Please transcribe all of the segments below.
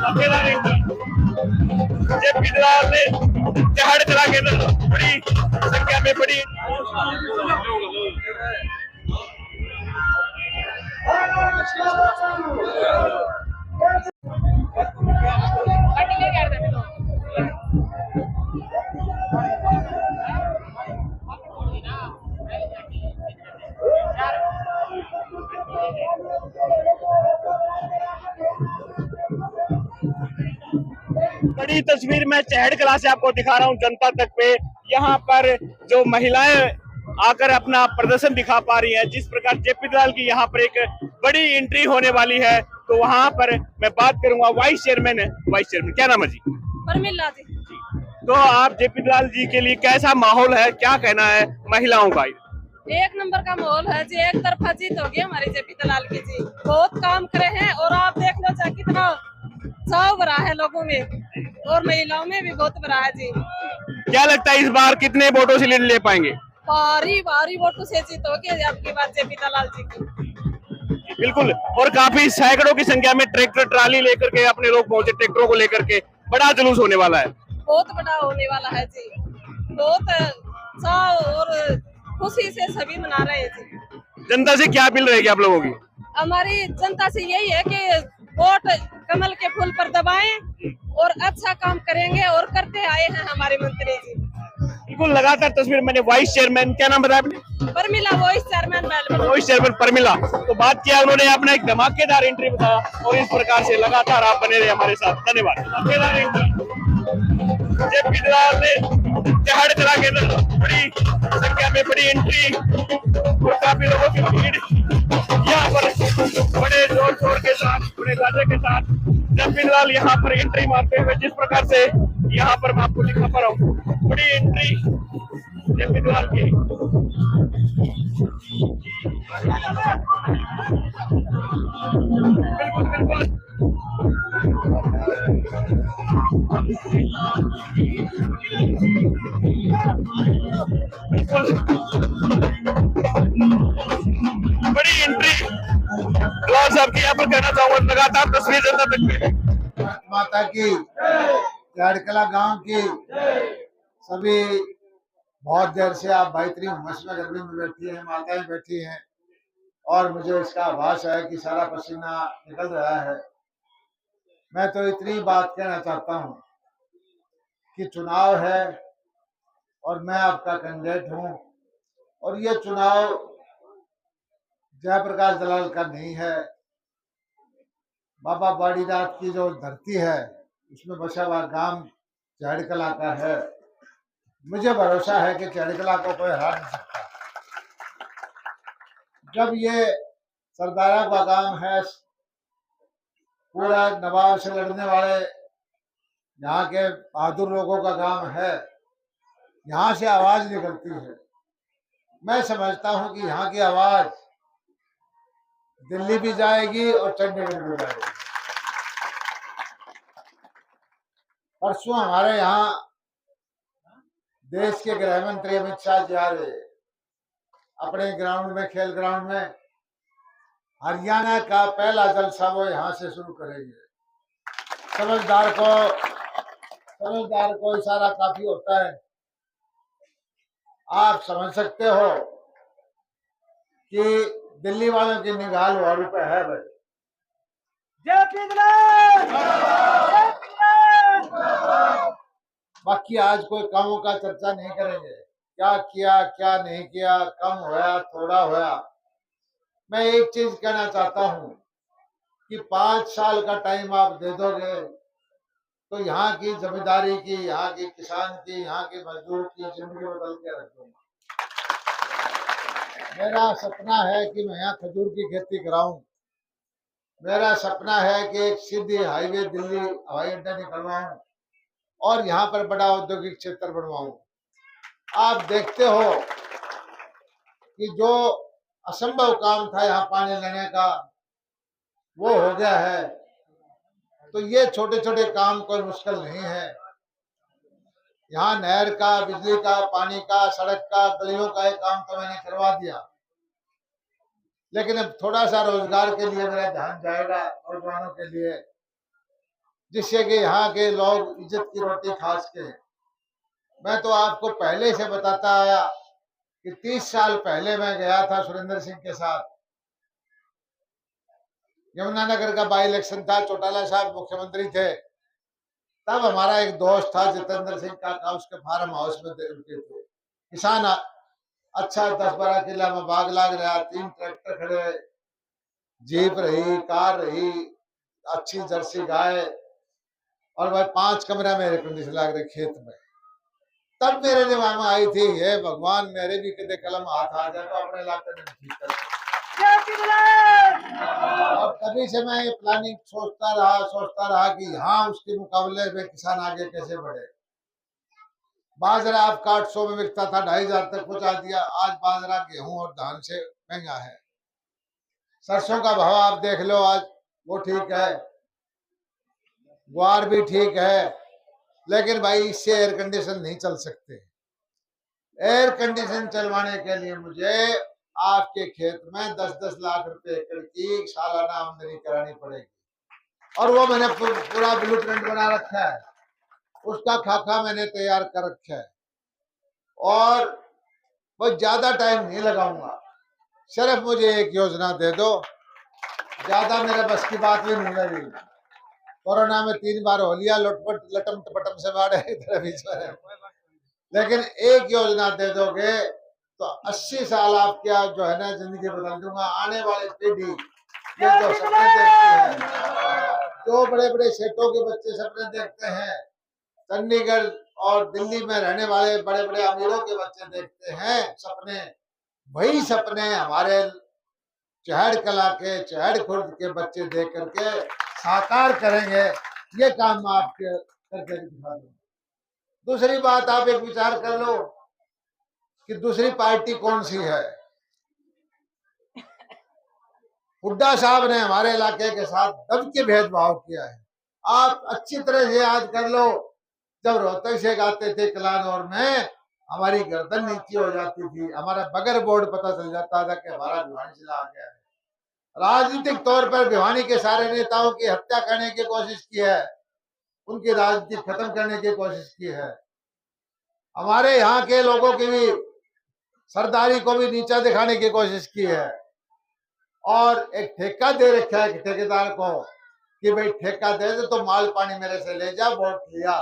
अकेला नहीं जेपी दलाल ने चढ़ कला के अंदर बड़ी संख्या में बड़ी बड़ी तस्वीर में चहड़ कला से आपको दिखा रहा हूँ जनता तक पे। यहाँ पर जो महिलाएं आकर अपना प्रदर्शन दिखा पा रही हैं, जिस प्रकार जेपी दलाल की यहाँ पर एक बड़ी एंट्री होने वाली है, तो वहाँ पर मैं बात करूंगा वाइस चेयरमैन क्या नाम है जी? परमिला जी। तो आप जेपी दलाल जी के लिए कैसा माहौल है, क्या कहना है महिलाओं का? एक नंबर का माहौल है जी, एक तरफा जीत होगी हमारे जेपी दलाल की जी। बहुत काम करे हैं और आप देख लो चाहे कितना उत्साह भरा है लोगों में और महिलाओं में भी बहुत भरा है जी। क्या लगता है इस बार कितने वोटों से लीड ले पाएंगे? भारी भारी वोटों से जीत होगी आपकी बात जेपी दलाल जी की। बिल्कुल, और काफी सैकड़ों की संख्या में ट्रैक्टर ट्राली लेकर के अपने लोग पहुंचे, ट्रैक्टरों को लेकर के बड़ा जुलूस होने वाला है। बहुत बड़ा होने वाला है जी, बहुत उत्साह और खुशी से सभी मना रहे हैं जी। जनता से क्या अपील रहेगी आप लोगों की? हमारी जनता से यही है कि वोट कमल के फूल पर दबाएं और अच्छा काम करेंगे और करते आए हैं हमारे मंत्री जी। बिल्कुल, लगातार तस्वीर मैंने वाइस चेयरमैन, क्या नाम बताया आपने? Parmila, vice chairman Parmila. तो बात किया उन्होंने अपना एक धमाकेदार एंट्री बताया और इस प्रकार से लगातार आप बने रहे हमारे साथ। धन्यवाद। जेपी दलाल ने चढ़ कला के अंदर बड़ी संख्या में बड़ी एंट्री और काफी लोगों की भीड़ यहाँ पर बड़े जोर शोर के साथ, बड़े राजे के साथ जेपी दलाल यहाँ पर एंट्री मारते हुए, जिस प्रकार से यहाँ पर मैं आपको दिखा पा रहा हूँ, बड़ी एंट्री जेपी दलाल की। बिल्कुल बड़ी एंट्री दलाल साहब की यहाँ पर कहना चाहूंगा। लगातार तस्वीर जनता तक माता की, चहड़कला गांव की सभी बहुत देर से आप बेहतरीन उमस में गर्मी में बैठी हैं, माताएं बैठी हैं और मुझे इसका आभास है कि सारा पसीना निकल रहा है। मैं तो इतनी बात कहना चाहता हूं कि चुनाव है और मैं आपका कैंडिडेट हूं और ये चुनाव जयप्रकाश दलाल का नहीं है, बाबा बाड़ीनाथ की जो धरती है उसमें बसा हुआ गांव चहड़कला का है। मुझे भरोसा है कि चहड़कला को कोई हरा नहीं सकता। जब ये सरदारा का गांव है, पूरा नवाब से लड़ने वाले यहाँ के बहादुर लोगों का गांव है, यहाँ से आवाज निकलती है। मैं समझता हूँ कि यहाँ की आवाज दिल्ली भी जाएगी और चंडीगढ़ भी जाएगी। परसों हमारे यहाँ देश के गृह मंत्री अमित शाह जी आ रहे अपने ग्राउंड में, खेल ग्राउंड में, हरियाणा का पहला जलसा वो यहाँ से शुरू करेंगे। समझदार को इशारा काफी होता है। आप समझ सकते हो कि दिल्ली वालों की निगाह लोहारू पे है भाई। बाकी आज कोई कामों का चर्चा नहीं करेंगे, क्या किया क्या नहीं किया, कम होया थोड़ा होया। मैं एक चीज कहना चाहता हूं कि 5 साल का टाइम आप दे दोगे तो यहाँ की जमींदारी की, यहाँ की किसान की, यहाँ के मजदूर की जिंदगी बदल के रख दूंगा। मेरा सपना है कि मैं यहाँ खजूर की खेती कराऊं। मेरा सपना है कि एक सीधी हाईवे दिल्ली हवाई अड्डा निकलवाऊं और यहाँ पर बड़ा औद्योगिक क्षेत्र बनवाऊं। आप देखते हो कि जो असंभव काम था यहाँ पानी लेने का, वो हो गया है। तो ये छोटे छोटे काम कोई मुश्किल नहीं है। यहाँ नहर का, बिजली का, पानी का, सड़क का, गलियों का एक काम तो मैंने करवा दिया, लेकिन अब थोड़ा सा रोजगार के लिए मेरा ध्यान जाएगा नौजवानों के लिए। जिससे कि यहाँ के लोग इज्जत की रोटी खा सके। मैं तो आपको पहले से बताता आया कि 30 साल पहले मैं गया था सुरेंद्र सिंह के साथ, यमुनानगर का बाई इलेक्शन था, चौटाला साहब मुख्यमंत्री थे। तब हमारा एक दोस्त था जितेंद्र सिंह का, उसके फार्म हाउस में रुके थे। किसान अच्छा 10-12 किला में बाग लाग रहा, 3 ट्रैक्टर खड़े, जीप रही, कार रही, अच्छी जर्सी गाय, और भाई 5 कमरा में एयर कंडीशन लाग रहे खेत में। तब मेरे दिमाग में आई थी, हे भगवान मेरे भी कदे कलम हाथ आ जाए तो अपने इलाके में ठीक कर। और तभी से मैं ये प्लानिंग सोचता रहा कि हाँ उसके मुकाबले में किसान आगे कैसे बढ़े। बाजरा आपका 800 में बिकता था, 2500 तक पहुंचा दिया। आज बाजरा गेहूं और धान से महंगा है। सरसों का भाव आप देख लो, आज वो ठीक है, ग्वार भी ठीक है, लेकिन भाई इससे एयर कंडीशन नहीं चल सकते। एयर कंडीशन चलवाने के लिए मुझे आपके खेत में 10-10 लाख रुपए एकड़ की सालाना आमदनी करानी पड़ेगी, और वो मैंने पूरा ब्लूप्रिंट बना रखा है, उसका खाका मैंने तैयार कर रखा है, और वो ज्यादा टाइम नहीं लगाऊंगा। सिर्फ मुझे एक योजना दे दो, ज्यादा मेरे बस की बात भी नहीं लगी। कोरोना में 3 बार हो लिया, लटपट लटम टपटम से बाढ़ है, लेकिन एक योजना दे दोगे तो 80 साल आपका जो है ना जिंदगी बदल दूंगा। आने वाली पीढ़ी ये जो सपने देखती है, जो बड़े बड़े सेठों के बच्चे सपने देखते हैं, चंडीगढ़ और दिल्ली में रहने वाले बड़े बड़े अमीरों के बच्चे देखते हैं सपने, वही सपने हमारे चहड़ कला के, चहड़ खुर्द के बच्चे देख करके साकार करेंगे। ये काम मैं आपके करके दिखा दूंगा। दूसरी बात, आप एक विचार कर लो कि दूसरी पार्टी कौन सी है। हुड्डा साहब ने हमारे इलाके के साथ दब के भेदभाव किया है। आप अच्छी तरह से याद कर लो, जब रोहतक से आते थे कलानौर में, हमारी गर्दन नीची हो जाती थी, हमारा बगैर बोर्ड पता चल जाता था कि हमारा भिवानी जिला आ गया है। राजनीतिक तौर पर भिवानी के सारे नेताओं की हत्या करने की कोशिश की है, उनकी राजनीति खत्म करने की कोशिश की है। हमारे यहाँ के लोगों की भी सरदारी को भी नीचा दिखाने की कोशिश की है, और एक ठेका दे रखा है ठेकेदार को कि भाई ठेका दे दे तो माल पानी मेरे से ले जा, वोट लिया।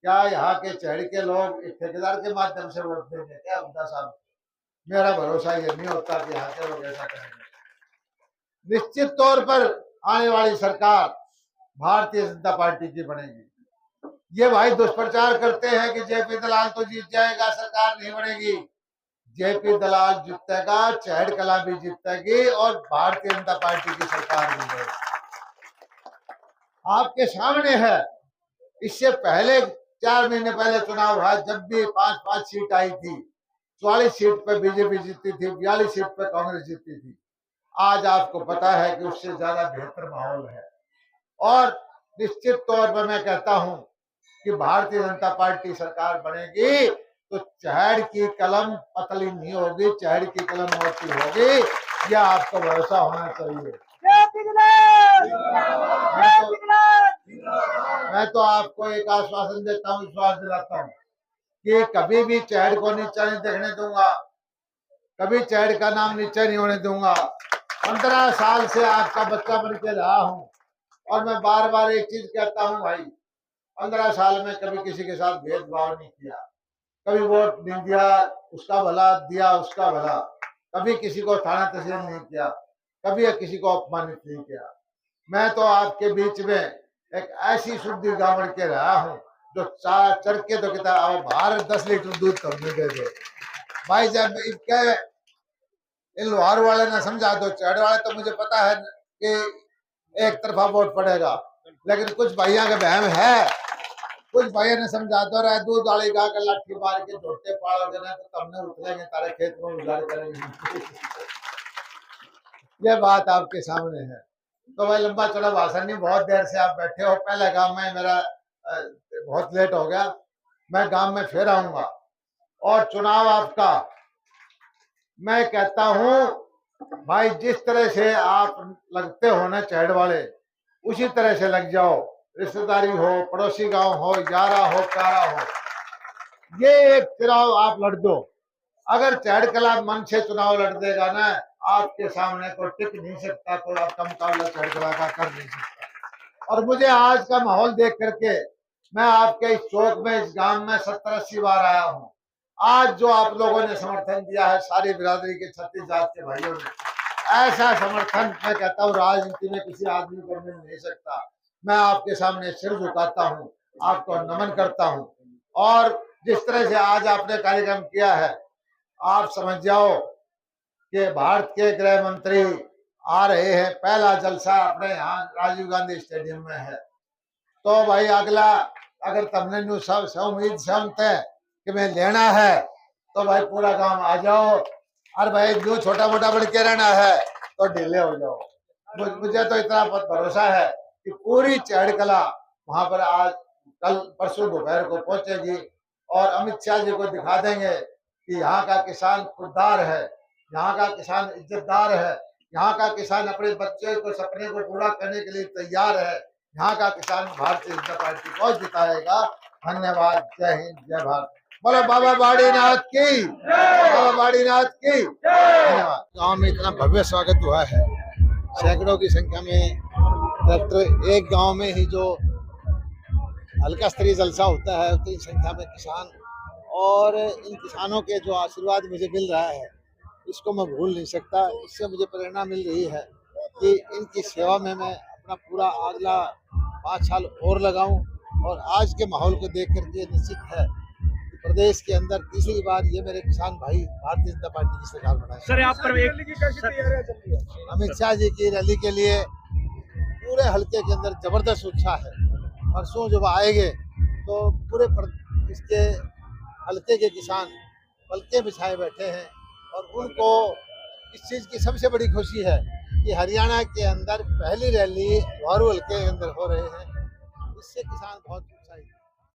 क्या यहाँ के चहड़ के लोग एक ठेकेदार के माध्यम से वोट देंगे क्या हुड्डा साहब? मेरा भरोसा ये नहीं होता कि यहाँ के लोग ऐसा करेंगे। निश्चित तौर पर आने वाली सरकार भारतीय जनता पार्टी की बनेगी। ये भाई दुष्प्रचार करते हैं कि जेपी दलाल तो जीत जाएगा, सरकार नहीं बनेगी। जेपी दलाल जीतेगा, चहड़ कला भी जीतेगी, और भारतीय जनता पार्टी की सरकार भी बनेगी। आपके सामने है। इससे पहले 4 महीने पहले चुनाव हुआ, जब भी 5-5 सीट आई थी, 44 सीट पे बीजेपी जीती थी, 42 सीट पे कांग्रेस जीती थी। आज आपको पता है कि उससे ज्यादा बेहतर माहौल है, और निश्चित तौर पर मैं कहता हूं कि भारतीय जनता पार्टी सरकार बनेगी तो चहड़ की कलम पतली नहीं होगी, चहड़ की कलम मोटी होगी, यह आपको भरोसा होना चाहिए। मैं तो आपको एक आश्वासन देता हूँ, विश्वास दिलाता हूँ कि कभी भी चहड़ को नीचा नहीं देखने दूंगा, कभी चहड़ का नाम नीचे नहीं होने दूंगा। 15 साल से आपका बच्चा बन के रहा हूँ, और मैं बार बार एक चीज कहता हूँ भाई, 15 साल में कभी किसी के साथ भेदभाव नहीं किया, कभी वोट नहीं दिया उसका भला, दिया उसका भला, कभी किसी को थाना तहसील नहीं किया, कभी किसी को अपमानित नहीं किया। मैं तो आपके बीच में एक ऐसी शुद्धि गावड़ के रहा हूँ जो चढ़ के तो कहता है बाहर 10 लीटर दूध कम दे दे भाई। जब इन लोहार वाले ने समझा दो, चढ़ वाले तो मुझे पता है कि एक तरफा वोट पड़ेगा, लेकिन कुछ भाइयों का बहम है, कुछ भाइयों ने समझा दो रहा दूध वाली गा के लाठी मार के झोटे पाड़ोगे ना तो तुमने उतरेंगे, तारे खेत में उजाड़ करेंगे। ये बात आपके सामने है। तो भाई लंबा चौड़ा भाषण नहीं, बहुत देर से आप बैठे हो, पहले गांव में मेरा बहुत लेट हो गया, मैं गांव में फिर आऊंगा। और चुनाव आपका, मैं कहता हूं भाई जिस तरह से आप लगते हो ना चहड़ वाले, उसी तरह से लग जाओ। रिश्तेदारी हो, पड़ोसी गांव हो, यारा हो, प्यारा हो, ये एक चुनाव आप लड़ दो। अगर चहड़कला मन से चुनाव लड़ देगा ना, आपके सामने कोई टिक नहीं सकता, कोई आपका मुकाबला चहड़कला का कर नहीं सकता। और मुझे आज का माहौल देख करके, मैं आपके इस चौक में, इस गांव में 70-80 बार आया हूँ। आज जो आप लोगों ने समर्थन दिया है, सारी बिरादरी के 36 जात के भाइयों ने, ऐसा समर्थन मैं कहता हूँ राजनीति में किसी आदमी को मिल नहीं सकता। मैं आपके सामने सिर झुकाता हूँ, आपको नमन करता हूँ। और जिस तरह से आज आपने कार्यक्रम किया है, आप समझ जाओ कि भारत के गृह मंत्री आ रहे हैं, पहला जलसा अपने यहाँ राजीव गांधी स्टेडियम में है। तो भाई अगला अगर तुमने न्यू सब से उम्मीद सहमत है कि मैं लेना है, तो भाई पूरा गांव आ जाओ। और भाई जो छोटा मोटा बढ़ के रहना है तो ढीले हो जाओ। मुझे तो इतना भरोसा है कि पूरी चहड़कला वहां पर आज कल परसों दोपहर को पहुंचेगी और अमित शाह जी को दिखा देंगे कि यहाँ का किसान खुददार है, यहाँ का किसान इज्जतदार है, यहाँ का किसान अपने बच्चे को सपने को पूरा करने के लिए तैयार है, यहाँ का किसान भारतीय जनता पार्टी को जिताएगा। धन्यवाद। जय हिंद, जय भारत। बोलो बाबा बाड़ीनाथ की, बाबा बाड़ीनाथ की धन्यवाद। गाँव में इतना भव्य स्वागत हुआ है, सैकड़ों की संख्या में ट्रैक्टर, एक गांव में ही जो हल्का स्तरीय जलसा होता है उतनी संख्या में किसान, और इन किसानों के जो आशीर्वाद मुझे मिल रहा है इसको मैं भूल नहीं सकता। इससे मुझे प्रेरणा मिल रही है कि इनकी सेवा में मैं अपना पूरा अगला 5 साल और लगाऊं। और आज के माहौल को देख करके निश्चित है कि प्रदेश के अंदर तीसरी बार ये मेरे किसान भाई भारतीय जनता पार्टी की सरकार बनाए। सर आप पर एक अमित शाह जी की रैली के लिए पूरे हल्के के अंदर जबरदस्त उत्साह है। परसों जब आएंगे तो पूरे इसके हल्के के किसान पलके बिछाए बैठे हैं और उनको इस चीज़ की सबसे बड़ी खुशी है कि हरियाणा के अंदर पहली रैली वारू हल्के के अंदर हो रहे हैं। इससे किसान बहुत